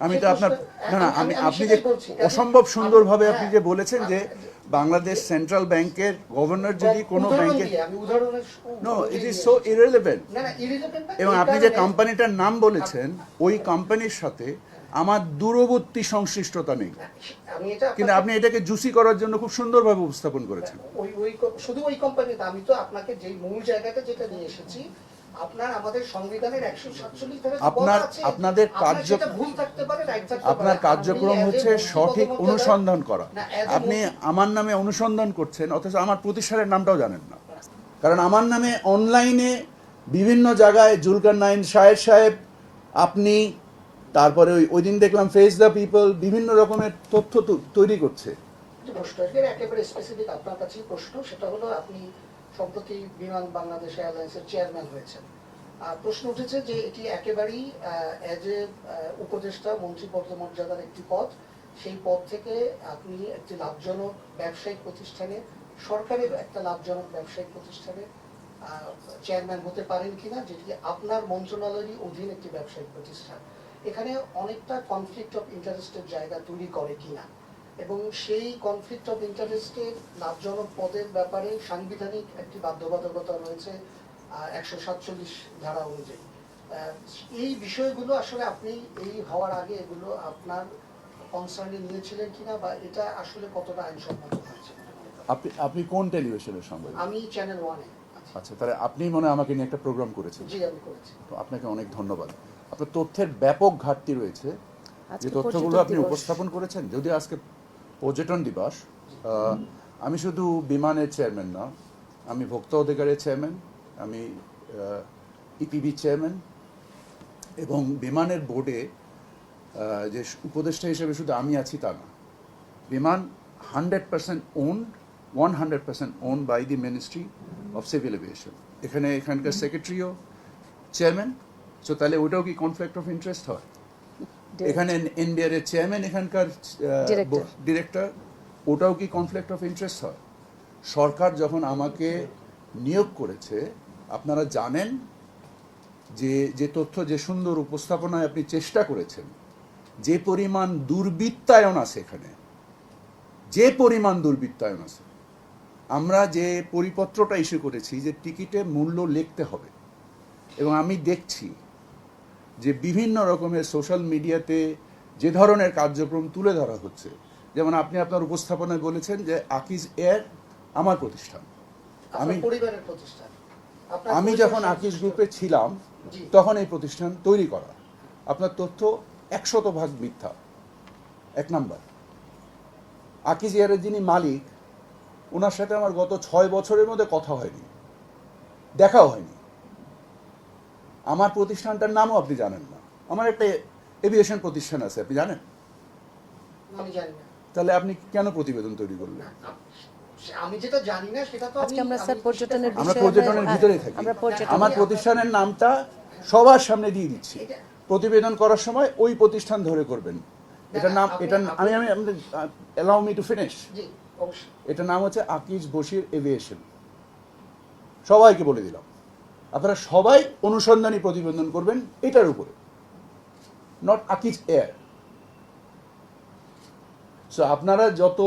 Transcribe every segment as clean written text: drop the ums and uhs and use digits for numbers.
আমি তো আপনার না না আমি আপনি যে অসম্ভব সুন্দরভাবে আপনি যে বলেছেন যে বাংলাদেশ সেন্ট্রাল ব্যাংকের গভর্নর যদি কোনো ব্যাংকের no it is so irrelevant এবং আপনি যে কোম্পানিটার নাম বলেছেন ওই কোম্পানির সাথে আমার দূরবর্তী সংশ্লিষ্টতা নেই, কিন্তু আপনি এটাকে জুসি করার জন্য খুব সুন্দরভাবে উপস্থাপন করেছেন। শুধু ওই কোম্পানিতে আমি তো আপনাকে যেই মূল জায়গাটা যেটা নিয়ে এসেছি, আপনার আমাদের সংবিধানের 147 ধারা আপনাদের আপনার কার্যক্রম হচ্ছে সঠিক অনুসন্ধান করা। আপনি আমার নামে অনুসন্ধান করছেন অথচ আমার প্রতিষ্ঠানের নামটাও জানেন না, কারণ আমার নামে অনলাইনে বিভিন্ন জায়গায় জুলকার নাইন সাহেব আপনি তারপরে ওই দিন দেখলাম ফেস দ্য পিপল বিভিন্ন রকমের তথ্য তৈরি করছে। একেবারে স্পেসিফিক আপনার কাছে প্রশ্ন, সেটা হলো আপনি সম্প্রতি বিমান বাংলাদেশ এয়ারলাইন্সের চেয়ারম্যান হয়েছেন। প্রশ্ন উঠেছে যে এটি একেবারেই এজ এ উপদেষ্টা মন্ত্রী পদমর্যাদার একটি পদ, সেই পদ থেকে আপনি একটি লাভজনক ব্যবসায়িক প্রতিষ্ঠানে, সরকারের একটা লাভজনক ব্যবসায়িক প্রতিষ্ঠানে চেয়ারম্যান হতে পারেন কিনা, যেটি আপনার মন্ত্রণালয়েরই অধীন একটি ব্যবসায়িক প্রতিষ্ঠান। এখানে অনেকটা কনফ্লিক্ট অফ ইন্টারেস্টের জায়গা তৈরি করে কিনা, এবং সেই কনফ্লিক্ট অফ ইন্টারেস্টের লাভজনক পদের ব্যাপারে সাংবিধানিক একটি বাধ্যবাধকতা রয়েছে 147 ধারা অনুযায়ী। এই বিষয়গুলো আসলে আপনি এই হওয়ার আগে এগুলো আপনার কনসার্নে নিয়েছিলেন কিনা, বা এটা আসলে কতটা আইনসম্মত হয়েছে? আপনি কোন টেলিভিশনের সংবাদ? আমি চ্যানেল 1-এ। আচ্ছা, তাহলে আপনি মনে হয় আমাকে নিয়ে একটা প্রোগ্রাম করেছেন। জি, আমি করেছি। তো আপনাকে অনেক ধন্যবাদ। আপনার তথ্যের ব্যাপক ঘাটতি রয়েছে, যে তথ্যগুলো আপনি উপস্থাপন করেছেন। যদিও আজকে পর্যটন দিবস, আমি শুধু বিমানের চেয়ারম্যান না, আমি ভোক্তা অধিকারের চেয়ারম্যান, আমি ইপিবি চেয়ারম্যান, এবং বিমানের বোর্ডে যে উপদেষ্টা হিসেবে শুধু আমি আছি তা না। বিমান 100% owned, 100% owned by the Ministry of Civil Aviation। এখানকার সেক্রেটারিও চেয়ারম্যান, সো তাহলে ওটাও কি কনফ্লিক্ট অফ ইন্টারেস্ট হয়? এখানে এনবিআর এর চেয়ারম্যান, এখানকার ডিরেক্টর, ওটাও কি কনফ্লিক্ট অফ ইন্টারেস্ট হয়? সরকার যখন আমাকে নিয়োগ করেছে, আপনারা জানেন যে তথ্য, যে সুন্দর উপস্থাপনায় আপনি চেষ্টা করেছেন, যে পরিমাণ দুর্বৃত্তায়ন আছে এখানে, যে পরিমাণ দুর্বৃত্তায়ন আছে, আমরা যে পরিপত্রটা ইস্যু করেছি যে টিকিটে মূল্য লিখতে হবে, এবং আমি দেখছি যে বিভিন্ন রকমের সোশ্যাল মিডিয়াতে যে ধরনের কার্যক্রম তুলে ধরা হচ্ছে, যেমন আপনি আপনার উপস্থাপনায় বলেছেন যে আকিজ এয়ার আমার প্রতিষ্ঠান। আমি যখন আকিজ গ্রুপে ছিলাম তখন এই প্রতিষ্ঠান তৈরি করা। আপনার তথ্য 100% মিথ্যা। এক নাম্বার, আকিজ এয়ারের যিনি মালিক, ওনার সাথে আমার গত 6 বছরের মধ্যে কথা হয়নি, দেখাও হয়নি। আমার প্রতিষ্ঠানটার নামও আপনি জানেন না। আমার একটা এভিয়েশন প্রতিষ্ঠান আছে, আপনি জানেন? আমি জানি না। তাহলে আপনি কেন প্রতিবেদন তৈরি করলেন? আমি যেটা জানি না সেটা তো আমরা স্যার পর্যটনের আমরা পর্যটনের ভিতরেই থাকি। আমার প্রতিষ্ঠানের নামটা সবার সামনে দিয়ে দিচ্ছি। প্রতিবেদন করার সময় ওই প্রতিষ্ঠান ধরে করবেন। এটার নাম, আমি অ্যালাউ মি টু ফিনিশ। এটার নাম হচ্ছে আকিজ বশির এভিয়েশন। সবাইকে বলে দিলাম, আপনারা সবাই অনুসন্ধানী প্রতিবেদন করবেন এটার উপরে, নট আকিজ এয়ার। সো আপনারা যত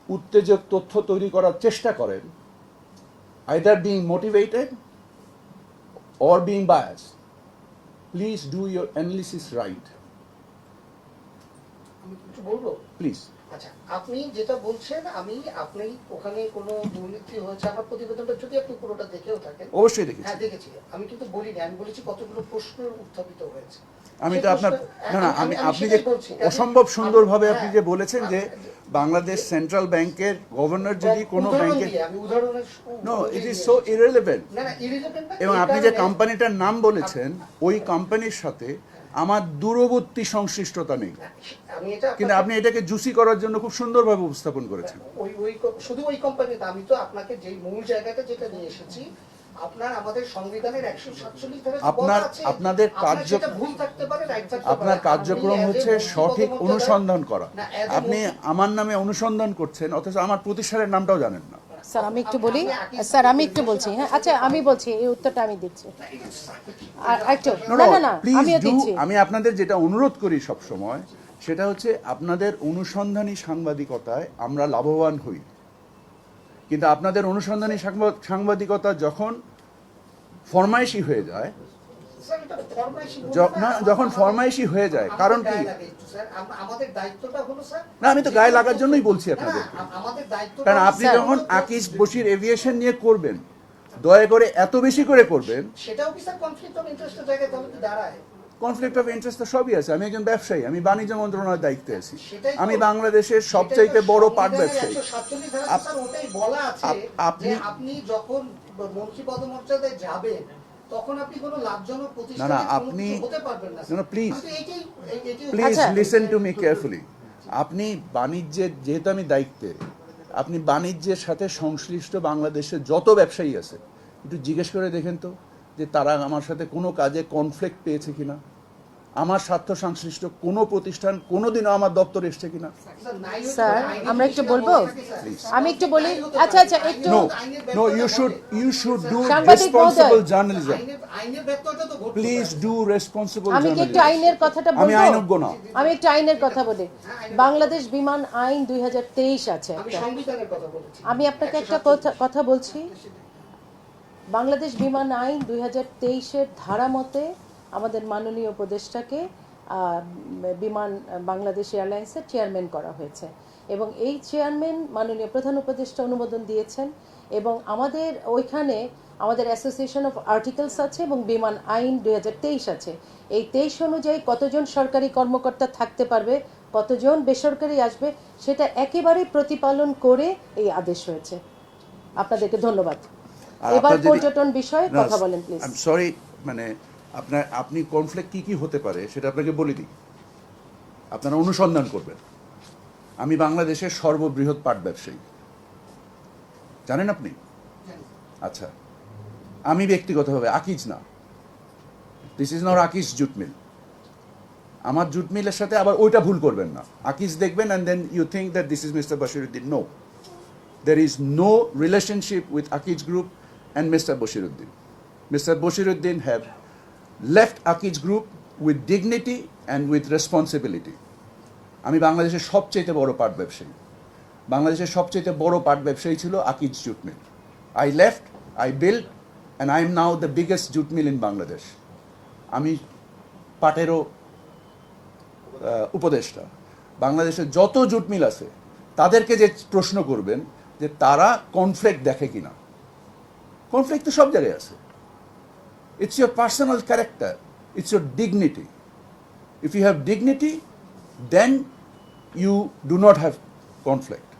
উত্তেজক তথ্য তৈরি করার চেষ্টা করেন, either being motivated or being biased, please do your analysis right. আমি কিছু বলবো প্লিজ। আচ্ছা, আপনি যেটা বলছেন, আপনি ওখানে কোনো দুর্নীতি হয়েছে আমার প্রতিবেদনটা যদি আপনি পুরোটা দেখেও থাকেন। অবশ্যই দেখেছি। হ্যাঁ, দেখেছি। আমি কিন্তু বলিনি, আমি বলেছি কতগুলো প্রশ্ন উত্থাপিত হয়েছে। আমি তো আপনার না আপনি যে অসম্ভব সুন্দরভাবে আপনি যে বলেছেন যে বাংলাদেশ সেন্ট্রাল ব্যাংকের গভর্নর যদি কোনো ব্যাংকের, no it is so irrelevant, এবং আপনি যে কোম্পানিটার নাম বলেছেন ওই কোম্পানির সাথে আমার দূরবর্তী সংশ্লিষ্টতা নেই, কিন্তু আপনি এটাকে জুসি করার জন্য খুব সুন্দরভাবে উপস্থাপন করেছেন। শুধু ওই কোম্পানিতে আমি তো আপনাকে যেই মূল জায়গাটা যেটা নিয়ে এসেছি, আপনার আমাদের সংবিধানের 147 ধারা আপনার কার্যক্রম হচ্ছে সঠিক অনুসন্ধান করা। আপনি আমার নামে অনুসন্ধান করছেন অথচ আমার প্রতিষ্ঠানের নামটাও জানেন না। স্যার আমি একটু বলি, স্যার আমি একটু বলছি, হ্যাঁ আচ্ছা আমি বলছি, এই উত্তরটা আমি দিচ্ছি আর একটু না না না আমিও দিচ্ছি। আমি আপনাদের যেটা অনুরোধ করি সব সময় সেটা হচ্ছে আপনাদের অনুসন্ধানী সাংবাদিকতায় আমরা লাভবান হই, কিন্তু আপনাদের অনুসন্ধানী সাংবাদিকতা যখন ফরমাইশি হয়ে যায়, স্যার, এটা ফরমাইশি বলবো না, যখন ফরমাইশি হয়ে যায়, কারণ কি? গায়ে লাগে একটু, স্যার। আমাদের দায়িত্বটা হলো স্যার, না, আমি তো গায়ে লাগার জন্যই বলছি না, আপনাদের, আমাদের দায়িত্বটা কারণ হলো, আপনি স্যার, যখন আকিজ বশির এভিয়েশন নিয়ে করবেন, দয়া করে এত বেশি করে করবেন। সেটাও কি স্যার কনফ্লিক্ট অফ ইন্টারেস্টের জায়গায় তাহলে কি দাঁড়ায়? কনফ্লিক্ট অফ ইন্টারেস্ট তো সবই আছে। আমি একজন ব্যবসায়ী, আমি বাণিজ্য মন্ত্রণালয়ের দায়িত্বে আছি। সেটাই তো- আমি বাংলাদেশের সবচাইতে বড় পাট ব্যবসায়ী। 147 ধারাতে স্যার ওটাই বলা আছে যে আপনি যখন মন্ত্রী পদমর্যাদায় যাবেন তখন আপনি কোনো লাভজনক প্রতিষ্ঠানে না, কোনো আপনি কিছু হতে পারবেন না, না, please. আমি তো এইটাই প্লিজ আচ্ছা। Listen to me carefully. আপনি বাণিজ্যের, যেহেতু আমি দায়িত্বে, আপনি বাণিজ্যের সাথে সংশ্লিষ্ট বাংলাদেশের যত ব্যবসায়ী আছে একটু জিজ্ঞেস করে দেখেন তো যে তারা আমার সাথে কোনো কাজে কনফ্লিক্ট পেয়েছে কিনা, আমার স্বার্থ সংশ্লিষ্ট কোনো প্রতিষ্ঠান কোনোদিনও আমার দপ্তরে এসছে কিনা। স্যার আমরা একটু বলবো, আমি একটু বলি, আচ্ছা আচ্ছা একটু No, you should do সাংবাদিক responsible মহোদয়। journalism. আইনের ব্যত্যয়টা তো ঘটতে Please পারে। do responsible আমি কি একটু journalism. আইনের কথাটা আমি বলবো? আইনজ্ঞ না। আমি একটু আইনের কথা বলি। বাংলাদেশ বিমান আইন 2023 আছে আমি একটা। সংবিধানের কথা বলেছি। আমি আপনাকে একটা কথা বলছি। বাংলাদেশ বিমান আইন 2023-এর ধারা মতে আমাদের মাননীয় উপদেষ্টাকে বিমান বাংলাদেশ এয়ারলাইন্সের চেয়ারম্যান করা হয়েছে এবং এই চেয়ারম্যান মাননীয় প্রধান উপদেষ্টা অনুমোদন দিয়েছেন এবং আমাদের ওইখানে আমাদের অ্যাসোসিয়েশন অফ আর্টিকেলস আছে এবং বিমান আইন 2023 আছে। এই 23 অনুযায়ী কতজন সরকারি কর্মকর্তা থাকতে পারবে, কতজন বেসরকারি আসবে, সেটা একেবারে প্রতিপালন করে এই আদেশ হয়েছে। আপনাদেরকে ধন্যবাদ। আর এবার আপনার যদি- পর্যটন বিষয়ে না, কথা বলেন প্লিজ। I'm sorry, মানে আপনি কনফ্লিক্ট কি হতে পারে সেটা আপনাকে বলে দিই, আপনারা অনুসন্ধান করবেন। আমি বাংলাদেশের সর্ববৃহৎ পাট ব্যবসায়ী, জানেন আপনি? আচ্ছা, আমি ব্যক্তিগতভাবে আকিজ না, this is not Akij jute mill. আমার জুট মিলের সাথে আবার ওইটা ভুল করবেন না, আকিজ দেখবেন and then you think that this is mister Bashiruddin. No, there is no relationship with Akij Group and Mr. Boshiruddin. Mr. Boshiruddin have left Akij Group with dignity and with responsibility. আমি বাংলাদেশের সবচেয়ে বড় পাট ব্যবসায়ী, বাংলাদেশের সবচেয়ে বড় পাট ব্যবসায়ী ছিল Akij jute mill. I left, I built, and I am now the biggest jute mill in Bangladesh. আমি পাটেরও উপদেষ্টা। বাংলাদেশের যত জুট মিল আছে তাদেরকে যে প্রশ্ন করবেন যে তারা কনফ্লিক্ট দেখে কিনা, কনফ্লিক্ট তো সব জায়গায় আছে। It's your personal character, it's your dignity. If you have dignity then you do not have conflict.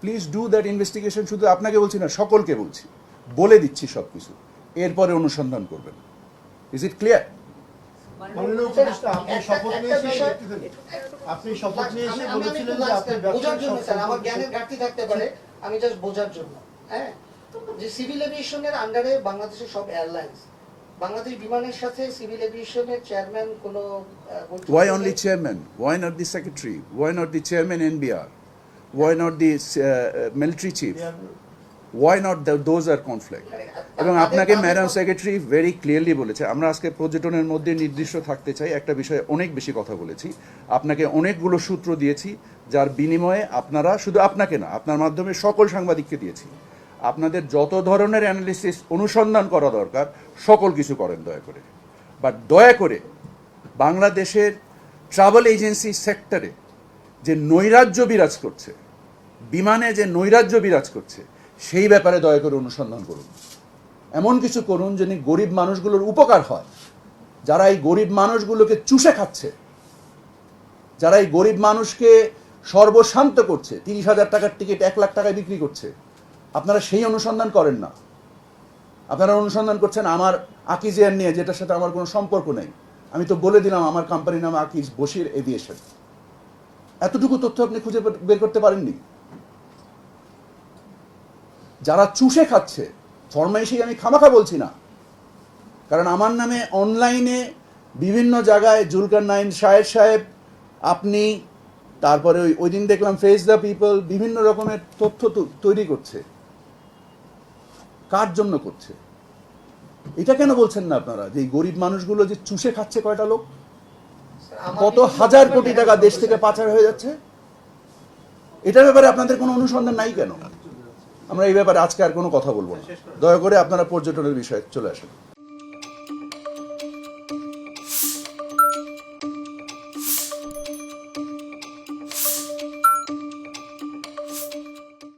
Please do that investigation. শুধু আপনাকে বলছি না, সকলকে বলছি, বলে দিচ্ছি সব কিছু, এরপরে অনুসন্ধান করবেন। Is it clear? আপনি শপথ নিয়ে এসে বলেছিলেন যে আপনি বোঝার জন্য স্যার, আমার ব্যবসার জ্ঞানের ঘাটতি থাকতে পারে, আমি জাস্ট বোঝার জন্য। হ্যাঁ, যে সিভিল এভিয়েশনের আন্ডারে বাংলাদেশের সব এয়ারলাইন্স, বাংলাদেশ বিমানের সাথে সিভিল এভিয়েশনের চেয়ারম্যান কোনো Why only chairman? Why not the secretary? Why not the chairman NBR? Why not the military chief? Why not those are conflict? এবং আপনাকে ম্যাডাম সেক্রেটারি ভেরি ক্লিয়ারলি বলেছে, আমরা আজকে পর্যটনের মধ্যে নির্দিষ্ট থাকতে চাই, একটা বিষয়ে অনেক বেশি কথা বলেছি, আপনাকে অনেকগুলো সূত্র দিয়েছি যার বিনিময়ে আপনারা, শুধু আপনাকে না, আপনার মাধ্যমে সকল সাংবাদিককে দিয়েছি, আপনাদের যত ধরনের অ্যানালিসিস অনুসন্ধান করা দরকার সকল কিছু করেন দয়া করে। বাট দয়া করে বাংলাদেশের ট্রাভেল এজেন্সি সেক্টরে যে নৈরাজ্য বিরাজ করছে, বিমানে যে নৈরাজ্য বিরাজ করছে, সেই ব্যাপারে দয়া করে অনুসন্ধান করুন। এমন কিছু করুন যেন গরিব মানুষগুলোর উপকার হয়, যারা এই গরিব মানুষগুলোকে চুষে খাচ্ছে, যারা এই গরিব মানুষকে সর্বশান্ত করছে, 30,000 টাকার টিকিট 1 লাখ টাকায় বিক্রি করছে, আপনারা সেই অনুসন্ধান করেন না। আপনারা অনুসন্ধান করছেন আমার আকিজ এয়ার নিয়ে, যেটার সাথে আমার কোনো সম্পর্ক নেই। আমি তো বলে দিলাম আমার কোম্পানির নাম আকিজ বশির এভিয়েশন। এতটুকু তথ্য আপনি খুঁজে বের করতে পারেননি? যারা চুষে খাচ্ছে, ফরমাইশি আমি খামাখা বলছি না, কারণ আমার নামে অনলাইনে বিভিন্ন জায়গায় জুলকার নাইন শাহের সাহেব, আপনি, তারপরে ওই দিন দেখলাম ফেস দ্য পিপল বিভিন্ন রকমের তথ্য তৈরি করছে। কার জন্য করছে? এটা কেন বলছেন না আপনারা যে এই গরিব মানুষগুলো যে চুষে খাচ্ছে কয়টা লোক, কত হাজার কোটি টাকা দেশ থেকে পাচার হয়ে যাচ্ছে, এটার ব্যাপারে আপনাদের কোনো অনুসন্ধান নাই কেন? আমরা এই ব্যাপারে আজকে আর কোনো কথা বলবো না, দয়া করে আপনারা পর্যটনের বিষয়ে চলে আসেন।